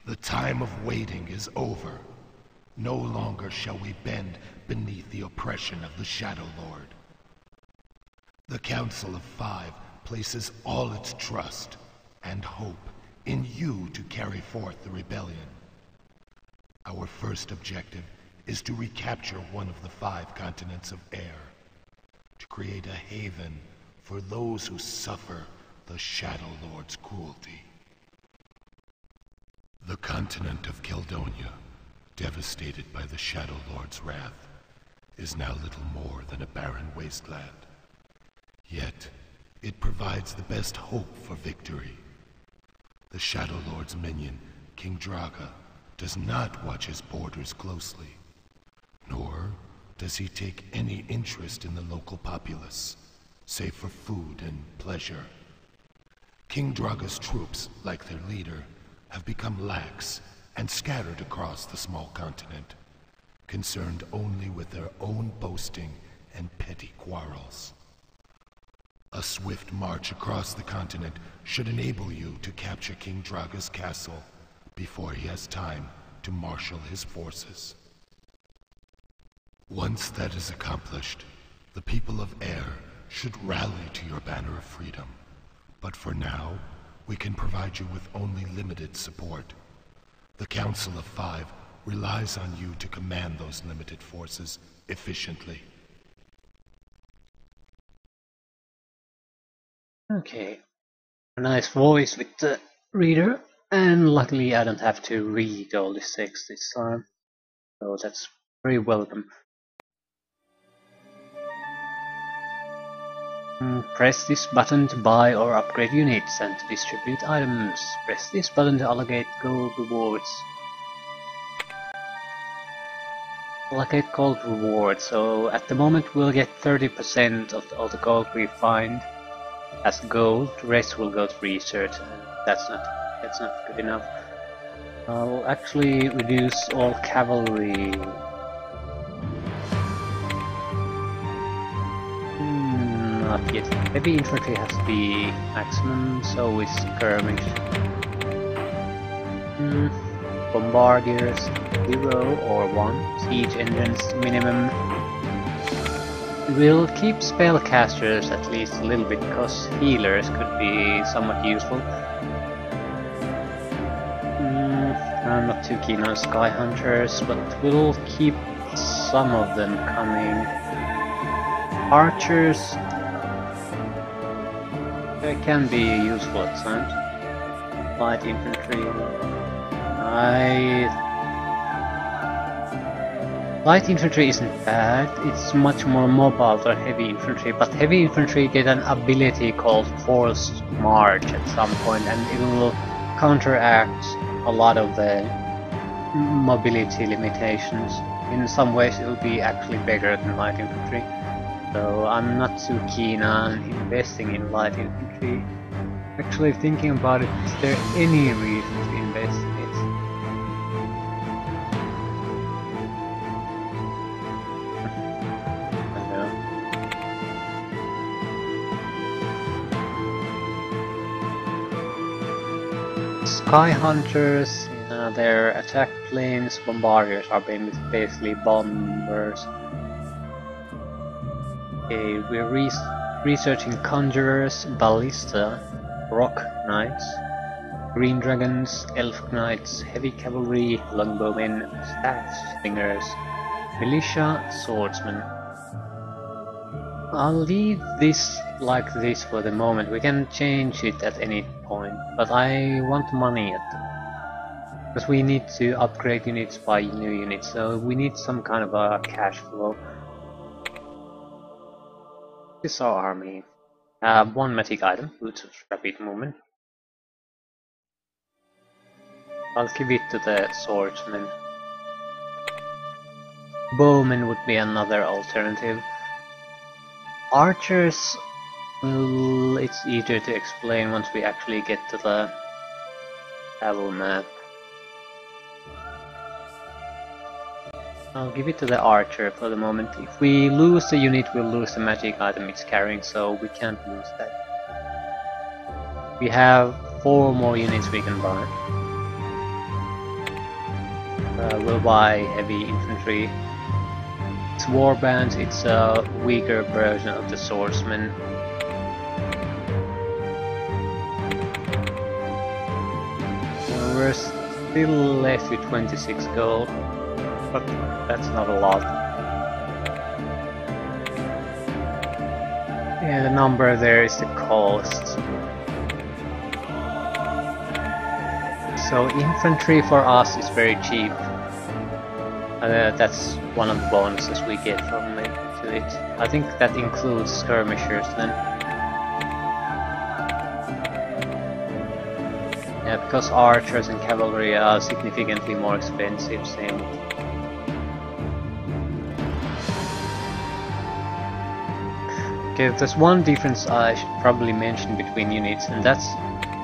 The time of waiting is over. No longer shall we bend beneath the oppression of the Shadow Lord. The Council of Five places all its trust and hope in you to carry forth the rebellion. Our first objective is to recapture one of the 5 continents of air, to create a haven for those who suffer the Shadow Lord's cruelty. The continent of Keldonia, devastated by the Shadow Lord's wrath, is now little more than a barren wasteland. Yet, it provides the best hope for victory. The Shadow Lord's minion, King Draga, does not watch his borders closely, nor does he take any interest in the local populace, save for food and pleasure. King Draga's troops, like their leader, have become lax and scattered across the small continent, concerned only with their own boasting and petty quarrels. A swift march across the continent should enable you to capture King Draga's castle before he has time to marshal his forces. Once that is accomplished, the people of Air should rally to your banner of freedom. But for now, we can provide you with only limited support. The Council of Five relies on you to command those limited forces efficiently. Okay. A nice voice with the reader, and luckily I don't have to read all this text this time, so that's very welcome. Press this button to buy or upgrade units and to distribute items. Press this button to allocate gold rewards. Allocate gold rewards, so at the moment we'll get 30% of all the gold we find as gold, the rest will go to research, and that's not good enough. I'll actually reduce all cavalry. Not yet. Heavy infantry has to be maximum, so is skirmish. Bombardiers 0 or 1. Siege engines minimum. We'll keep spellcasters at least a little bit, because healers could be somewhat useful. I'm not too keen on sky hunters, but we'll keep some of them coming. Archers, they can be useful at times. Light infantry. Light infantry isn't bad, it's much more mobile than heavy infantry, but heavy infantry get an ability called Forced March at some point, and it will counteract a lot of the mobility limitations. In some ways it will be actually better than light infantry, so I'm not too keen on investing in light infantry. Actually thinking about it, is there any reason to invest in it? Sky hunters, their attack planes, bombardiers are basically bombers. Okay, we're researching conjurers, ballista, rock knights, green dragons, elf knights, heavy cavalry, longbowmen, staff slingers, militia, swordsmen. I'll leave this like this for the moment. We can change it at any point, but I want money at them, because we need to upgrade units by new units, so we need some kind of a cash flow. This is our army. One magic item, boots of rapid movement. I'll give it to the swordsman. Bowmen would be another alternative. Archers, well, it's easier to explain once we actually get to the battle map. I'll give it to the archer for the moment. If we lose the unit, we'll lose the magic item it's carrying, so we can't lose that. We have 4 more units we can buy. will buy heavy infantry. It's warband, it's a weaker version of the swordsman. We're still left with 26 gold, but that's not a lot. Yeah, the number there is the cost. So infantry for us is very cheap. That's one of the bonuses we get from it to it. I think that includes skirmishers then. Yeah, because archers and cavalry are significantly more expensive, same. Okay, there's one difference I should probably mention between units, and that's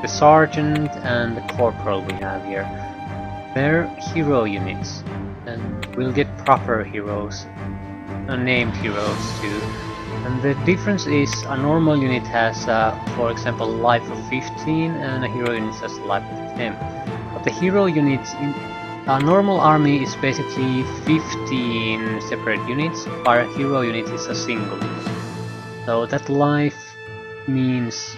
the sergeant and the corporal we have here. They're hero units, and we'll get proper heroes, named heroes too. And the difference is a normal unit has, for example, life of 15, and a hero unit has a life of 10. But the hero units in a normal army is basically 15 separate units, while a hero unit is a single. So that life means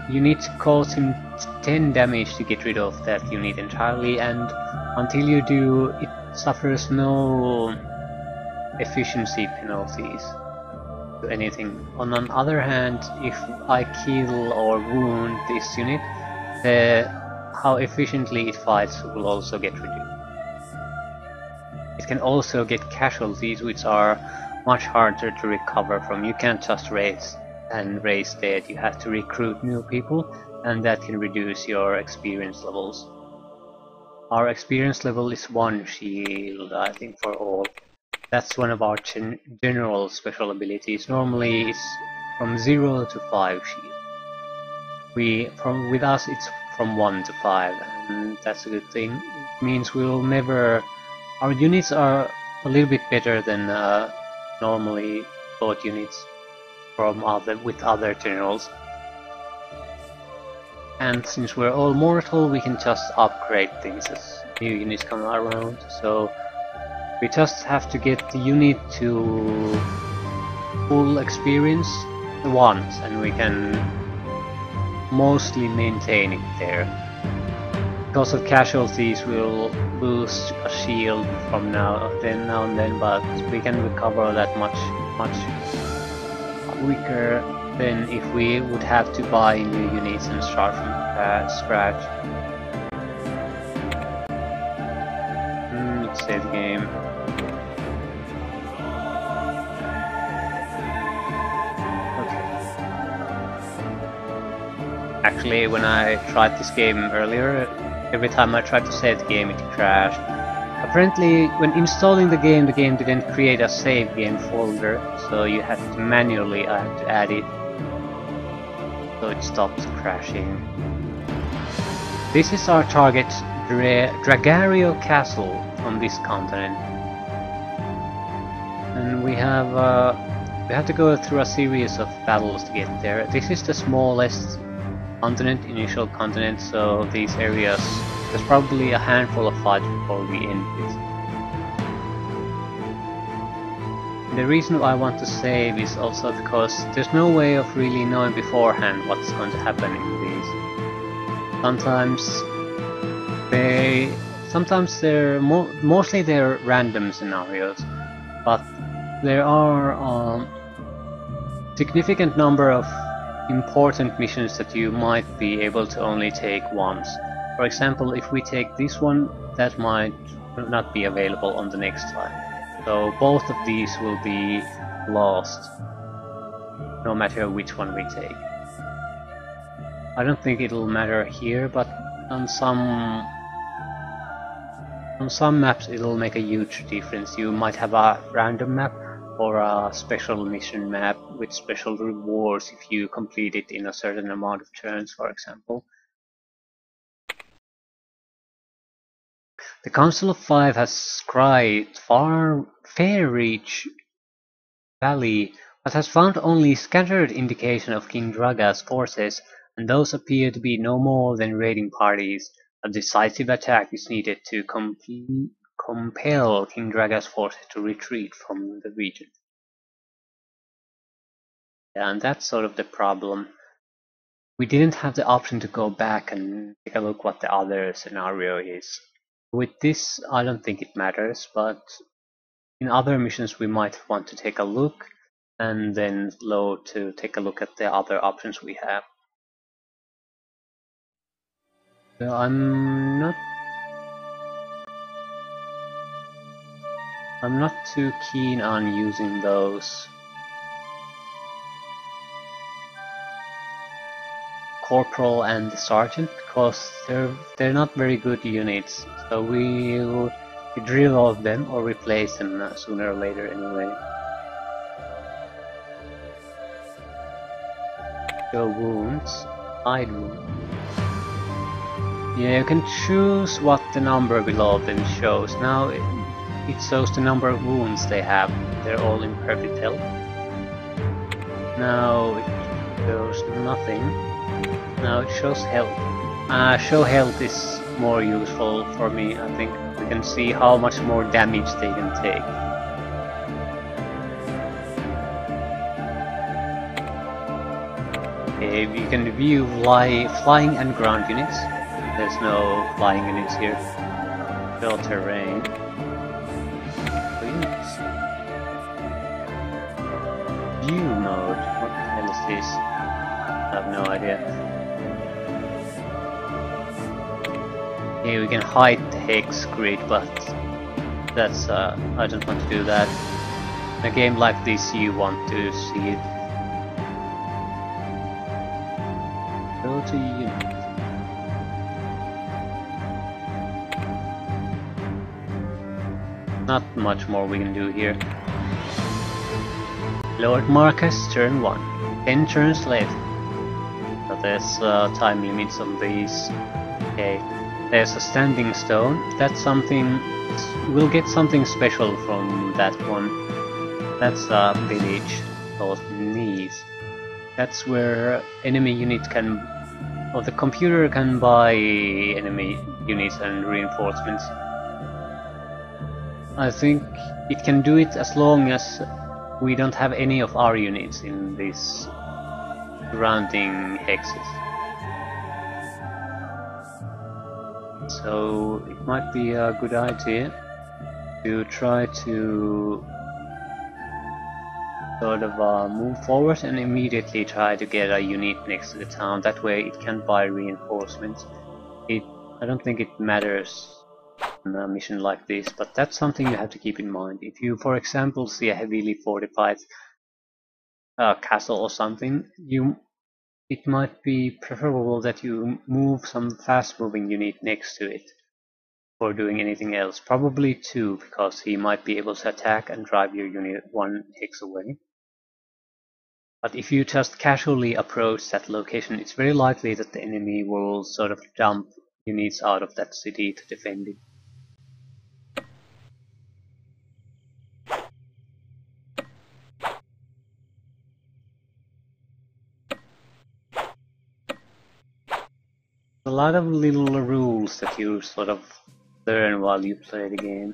you need to cause him 10 damage to get rid of that unit entirely, and until you do, it suffers no efficiency penalties to anything. On the other hand, if I kill or wound this unit, how efficiently it fights will also get reduced. It can also get casualties, which are much harder to recover from. You can't just raise dead, you have to recruit new people, and that can reduce your experience levels. Our experience level is 1 shield, I think, for all. That's one of our general special abilities. Normally it's from 0 to 5 shield. With us it's from 1 to 5, and that's a good thing. It means we'll never... Our units are a little bit better than normally bought units from with other generals. And since we're all mortal, we can just upgrade things as new units come around. So we just have to get the unit to full experience once, and we can mostly maintain it there. Because of casualties, we'll lose a shield from now and then, but we can recover that much quicker than if we would have to buy new units and start from scratch. Let's save the game. Okay. Actually, when I tried this game earlier, every time I tried to save the game, it crashed. Apparently, when installing the game didn't create a save game folder, so you had to manually add it, so it stops crashing. This is our target, Dragario Castle on this continent, and we have to go through a series of battles to get there. This is the smallest continent, initial continent, so these areas, there's probably a handful of fights before we end this. And the reason I want to save is also because there's no way of really knowing beforehand what's going to happen in these. Mostly they're random scenarios, but there are significant number of important missions that you might be able to only take once. For example, if we take this one, that might not be available on the next time. So both of these will be lost, no matter which one we take. I don't think it'll matter here, but on some maps it'll make a huge difference. You might have a random map or a special mission map with special rewards if you complete it in a certain amount of turns, for example. The Council of Five has scryed Fareach Valley, but has found only scattered indication of King Draga's forces, and those appear to be no more than raiding parties. A decisive attack is needed to compel King Draga's forces to retreat from the region. Yeah, and that's sort of the problem. We didn't have the option to go back and take a look what the other scenario is. With this, I don't think it matters, but in other missions we might want to take a look and then load to take a look at the other options we have. So I'm not too keen on using those corporal and the sergeant because they're not very good units. So we'll drill all of them or replace them sooner or later anyway. Show wounds, hide wounds. Yeah, you can choose what the number below them shows. Now it shows the number of wounds they have. They're all in perfect health. Now it shows nothing. Now it shows health. Show health is more useful for me, I think. We can see how much more damage they can take. Okay, we can view flying and ground units. There's no flying units here. Show terrain. View mode. What the hell is this? I have no idea. Okay, we can hide the hex grid, but that's I don't want to do that. In a game like this, you want to see it. Go to unit. Not much more we can do here. Lord Marcus, turn 1. 10 turns left. So there's time limits on these. Okay. There's a standing stone. That's something. We'll get something special from that one. That's a village called Knees. That's where enemy units can, or the computer can buy enemy units and reinforcements. I think it can do it as long as we don't have any of our units in these surrounding hexes. So it might be a good idea to try to sort of move forward and immediately try to get a unit next to the town. That way it can buy reinforcements. I don't think it matters in a mission like this, but that's something you have to keep in mind. If you, for example, see a heavily fortified castle or something, it might be preferable that you move some fast-moving unit next to it before doing anything else. Probably 2, because he might be able to attack and drive your unit 1 hex away. But if you just casually approach that location, it's very likely that the enemy will sort of dump units out of that city to defend it. A lot of little rules that you sort of learn while you play the game.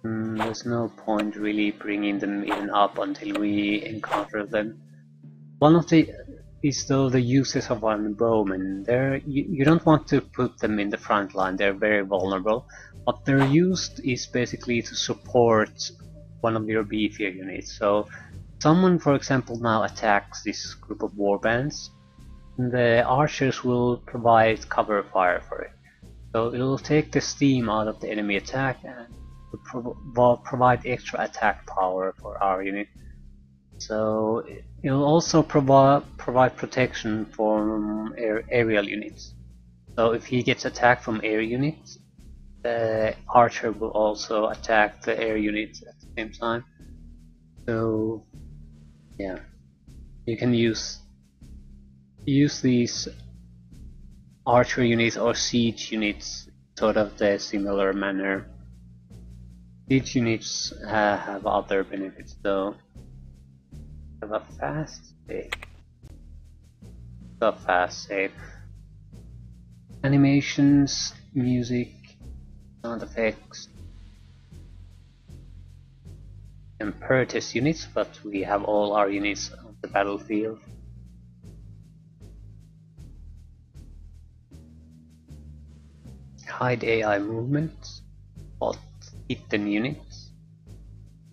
There's no point really bringing them even up until we encounter them. One of the is though the uses of one bowman. You don't want to put them in the front line, they're very vulnerable. What they're used is basically to support one of your beefier units. So someone, for example, now attacks this group of warbands, and the archers will provide cover fire for it. So it'll take the steam out of the enemy attack and provide extra attack power for our unit. So it'll also provide protection from aerial units. So if he gets attacked from air units, the archer will also attack the air units at the same time. So yeah, you can use these archer units or siege units sort of the similar manner. Siege units have other benefits though. Have a fast stay. a fast save. Animations, music, sound effects, and purchase units, but we have all our units on the battlefield. Hide AI movements, spot hidden units,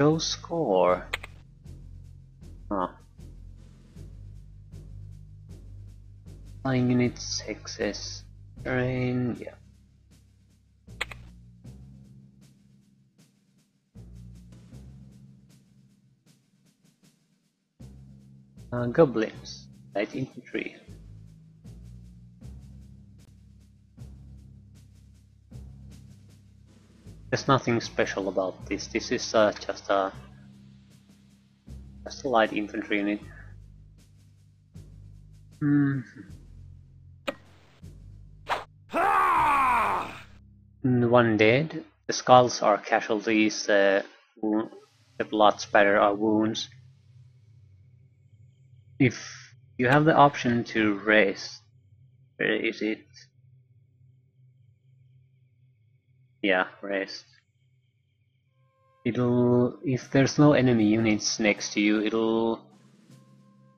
show score. Flying units, hexes, terrain, yeah. Goblins, light infantry. There's nothing special about this. This is just a light infantry unit. One dead. The skulls are casualties. The blood spatter are wounds. If you have the option to rest, where is it? Yeah, rest. It'll, if there's no enemy units next to you,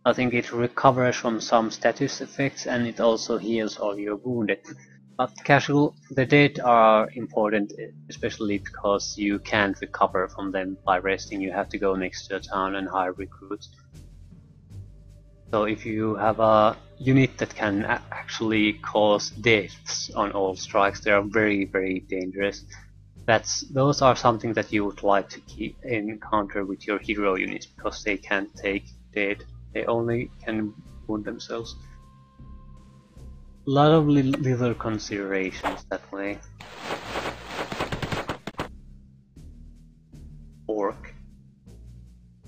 I think it recovers from some status effects and it also heals all your wounded. But the dead are important, especially because you can't recover from them by resting. You have to go next to a town and hire recruits. So if you have a unit that can actually cause deaths on all strikes, they are very, very dangerous. Those are something that you would like to encounter with your hero units, because they can't take dead. They only can wound themselves. A lot of little considerations that way. Orc.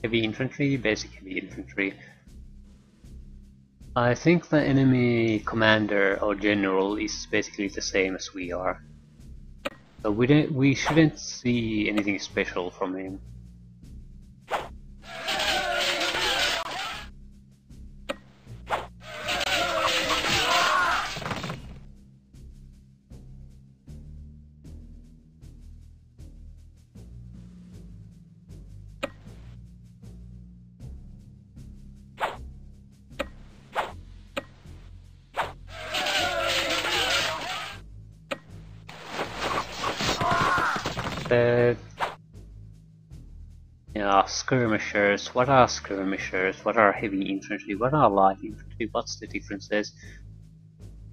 Heavy infantry, basic heavy infantry. I think the enemy commander or general is basically the same as we are. So we shouldn't see anything special from him. Yeah, skirmishers. What are skirmishers? What are heavy infantry? What are light infantry? What's the differences?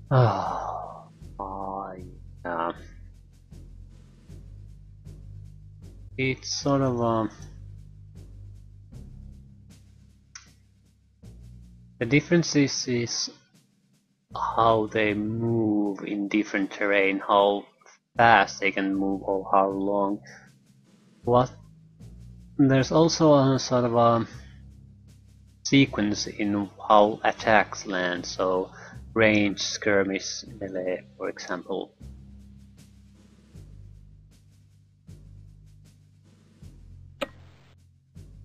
Oh, yeah. It's sort of the difference is how they move in different terrain, how fast they can move or how long. There's also a sort of a sequence in how attacks land, so range, skirmish, melee, for example.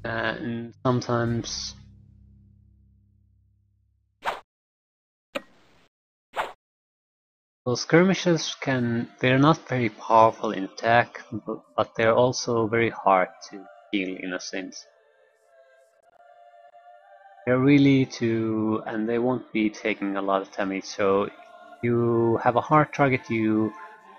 And sometimes those skirmishes they're not very powerful in attack, but they're also very hard to kill in a sense. They're really and they won't be taking a lot of damage, so if you have a hard target, you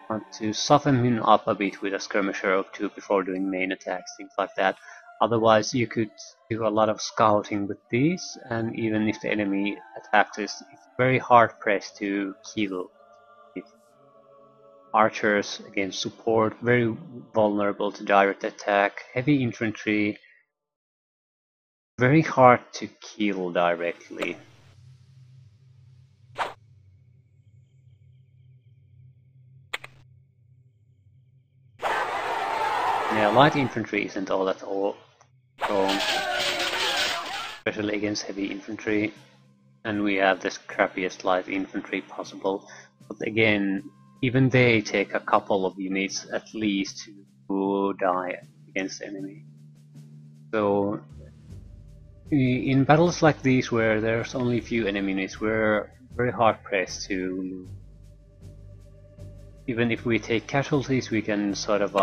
want to soften him up a bit with a skirmisher or two before doing main attacks, things like that. Otherwise you could do a lot of scouting with these, and even if the enemy attacks, it's very hard pressed to kill it. Archers against support, very vulnerable to direct attack. Heavy infantry, very hard to kill directly. Yeah, light infantry isn't all that strong, especially against heavy infantry, and we have the crappiest light infantry possible. But again, even they take a couple of units at least to die against the enemy. So in battles like these where there's only a few enemy units, we're very hard pressed to lose. Even if we take casualties, we can sort of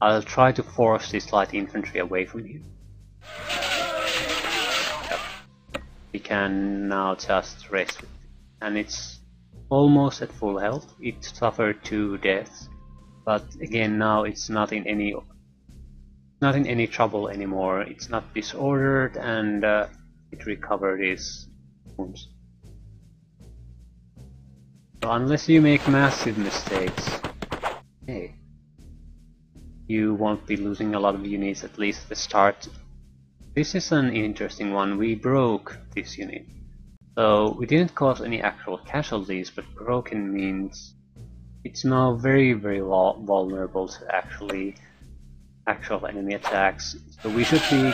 I'll try to force this light infantry away from here. We can now just rest with it. And it's almost at full health. It suffered 2 deaths, but again now it's not in any trouble anymore. It's not disordered, and it recovered its wounds. So unless you make massive mistakes, hey, you won't be losing a lot of units, at least at the start. This is an interesting one. We broke this unit. So we didn't cause any actual casualties, but broken means it's now very vulnerable to actual enemy attacks. So we should be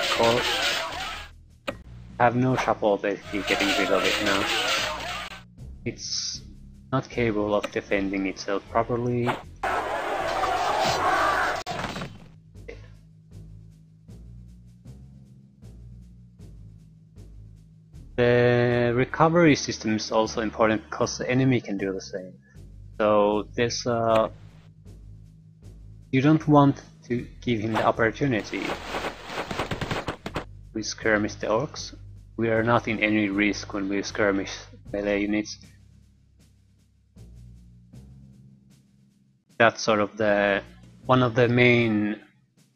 have no trouble basically getting rid of it now. It's not capable of defending itself properly. The recovery system is also important because the enemy can do the same. So there's you don't want to give him the opportunity. We skirmish the orcs. We are not in any risk when we skirmish melee units. That's sort of one of the main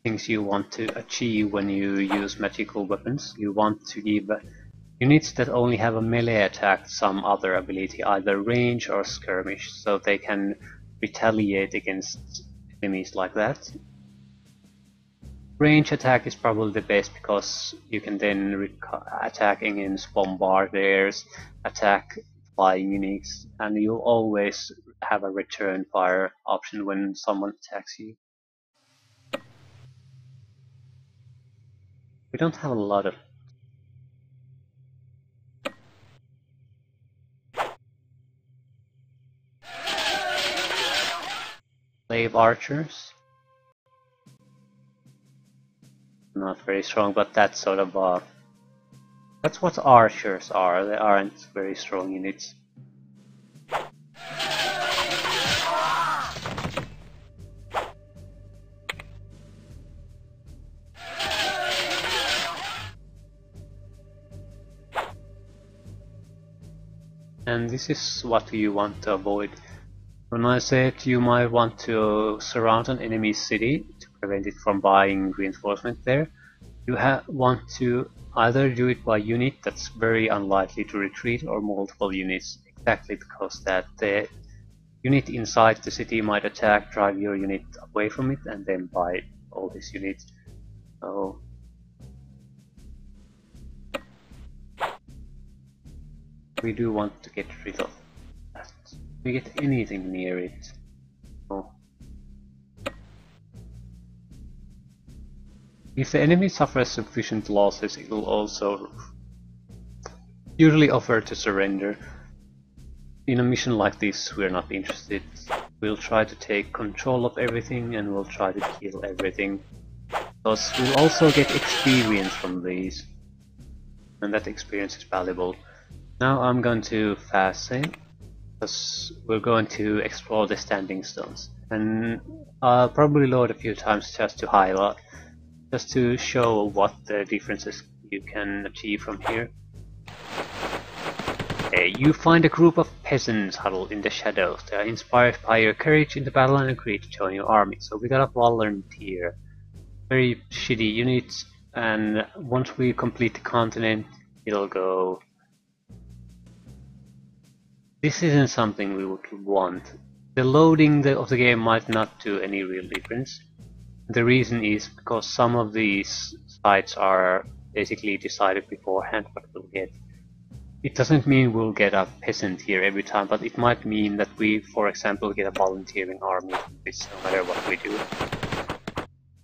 things you want to achieve when you use magical weapons. You want to give units that only have a melee attack some other ability, either range or skirmish, so they can retaliate against enemies like that. Range attack is probably the best because you can then attack against bombardiers, attack flying units, and you'll always have a return fire option when someone attacks you. We don't have a lot of slave archers. Not very strong, but that's sort of that's what archers are. They aren't very strong units. And this is what you want to avoid. When I said you might want to surround an enemy city to prevent it from buying reinforcement there, you want to either do it by unit that's very unlikely to retreat, or multiple units, exactly because that the unit inside the city might attack, drive your unit away from it, and then buy all these units. So we do want to get rid of that. We get anything near it. Oh. If the enemy suffers sufficient losses, it will also usually offer to surrender. In a mission like this, we're not interested. We'll try to take control of everything, and we'll try to kill everything. Because we'll also get experience from these, and that experience is valuable. Now I'm going to fast save, because we're going to explore the standing stones. And I'll probably load a few times just to highlight, just to show what the differences you can achieve from here. You find a group of peasants huddled in the shadows. They are inspired by your courage in the battle and agree to join your army. So we got a volunteer. Very shitty units, and once we complete the continent, it'll go. This isn't something we would want. The loading of the game might not do any real difference. The reason is because some of these sites are basically decided beforehand what we'll get. It doesn't mean we'll get a peasant here every time, but it might mean that we, for example, get a volunteering army from this no matter what we do.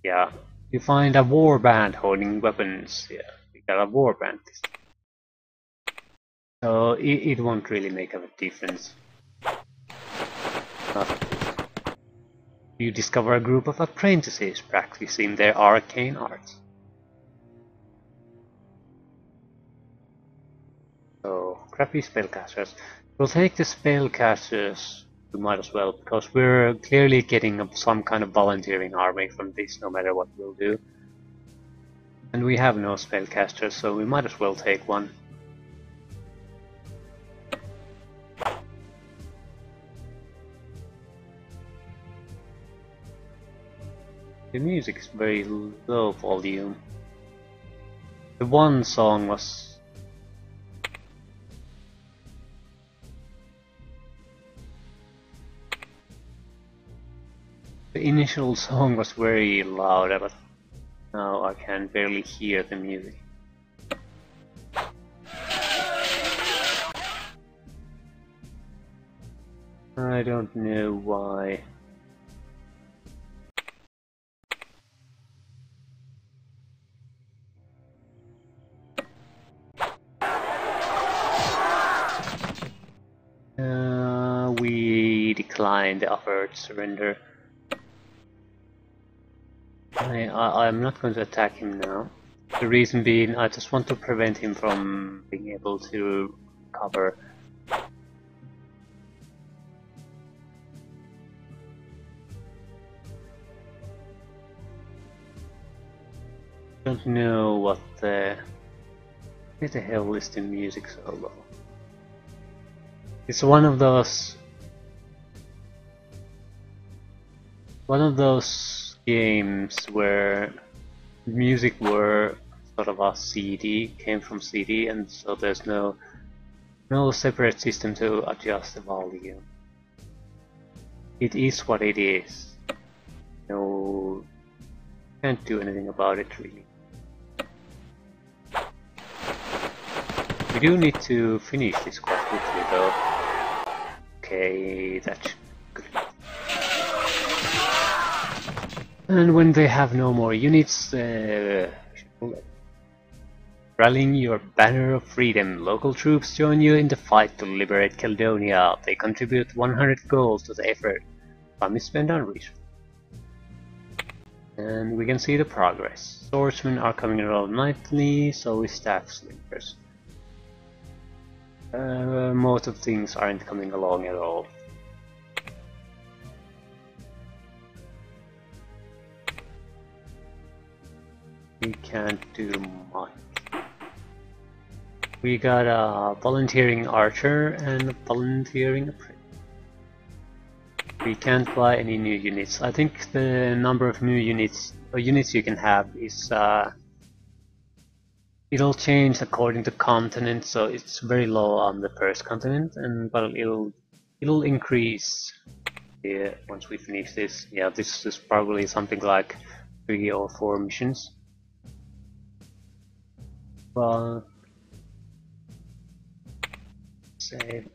Yeah, you find a war band holding weapons. Yeah, we got a war band. So it won't really make a difference. You discover a group of apprentices practicing their arcane arts. So, crappy spellcasters. We'll take the spellcasters. We might as well, because we're clearly getting some kind of volunteering army from this, no matter what we'll do. And we have no spellcasters, so we might as well take one. The music is very low volume. The one song was... The initial song was very loud, but now I can barely hear the music. I don't know why. We declined the offer to surrender. I'm not going to attack him now. The reason being, I just want to prevent him from being able to cover. Don't know what the... Where the hell is the music so low? It's one of those games where music were sort of a CD, came from CD, and so there's no separate system to adjust the volume. It is what it is. No, can't do anything about it really. We do need to finish this quite quickly though. Okay, that's good. And when they have no more units, rallying your banner of freedom, local troops join you in the fight to liberate Caledonia. They contribute 100 gold to the effort. Some is spent on research. And we can see the progress. Swordsmen are coming around nightly, so is staff sleepers. Most of things aren't coming along at all. We can't do much. We got a volunteering archer and a volunteering apprentice. We can't buy any new units. I think the number of new units or units you can have is it'll change according to continent, so it's very low on the first continent, and but it'll increase once we finish this. Yeah, this is probably something like 3 or 4 missions. Well, save.